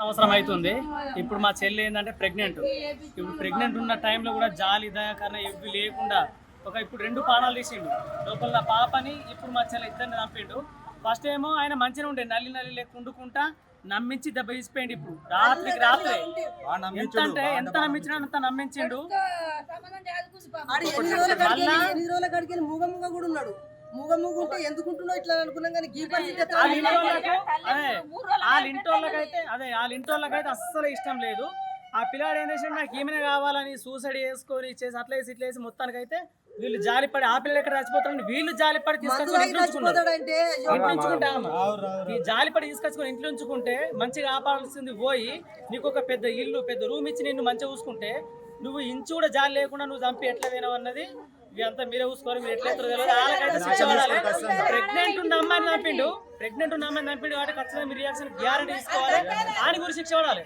అవసరం అవుతుంది. ఇప్పుడు మా చెల్లి ఏంటంటే ప్రెగ్నెంట్. ఇప్పుడు ప్రెగ్నెంట్ ఉన్న టైంలో కూడా జాలి దయాకరణ ఇవి లేకుండా ఇప్పుడు 2 ప్రాణాలు తీసిండు. లోపల నా పాపని ఇప్పుడు మా చెల్లి ఇద్దరిని చంపిండు. ఫస్ట్ ఏమో ఆయన మంచిగా ఉండే నల్లి నల్లి లేక వండుకుంటా నమ్మించి దెబ్బ తీసిపోయిండు. ఇప్పుడు రాత్రికి రాత్రే ఎంత నమ్మించినా అంత నమ్మించిండు. ఉంటే ఎందుకుంటున్నావు ఇట్లా అనుకున్నాం కానీ వాళ్ళ ఇంటోళ్ళకైతే అస్సలు ఇష్టం లేదు. ఆ పిల్లాడు ఏం చేసి నాకు ఈమెనే కావాలని సూసైడ్ చేసుకొని ఇచ్చేసి అట్లా వేసి ఇట్లా వేసి మొత్తానికి అయితే వీళ్ళు జాలిపడి ఆ పిల్లలు ఎక్కడ చచ్చిపోతారని వీళ్ళు జాలిపడి తీసుకొచ్చుకొని ఈ జాలిపడి తీసుకొచ్చుకొని ఇంట్లో ఉంచుకుంటే మంచిగా ఆపాల్సింది పోయి నీకు ఒక పెద్ద ఇల్లు పెద్ద రూమ్ ఇచ్చి నిన్ను మంచిగా చూసుకుంటే నువ్వు ఇంచు కూడా జాలి లేకుండా నువ్వు చంపి ఎట్లా పోయినావు అన్నది ఇదంతా మీరే చూసుకోవాలి. మీరు ఎట్లా తెలియదు వాళ్ళకైతే శిక్ష పడాలి. ప్రెగ్నెంట్ ఉన్న అమ్మాయిని చంపిండు కాబట్టి ఖచ్చితంగా మీ రియాక్షన్ గ్యారెంటీ తీసుకోవాలి. ఆయన గురించి శిక్ష పడాలి.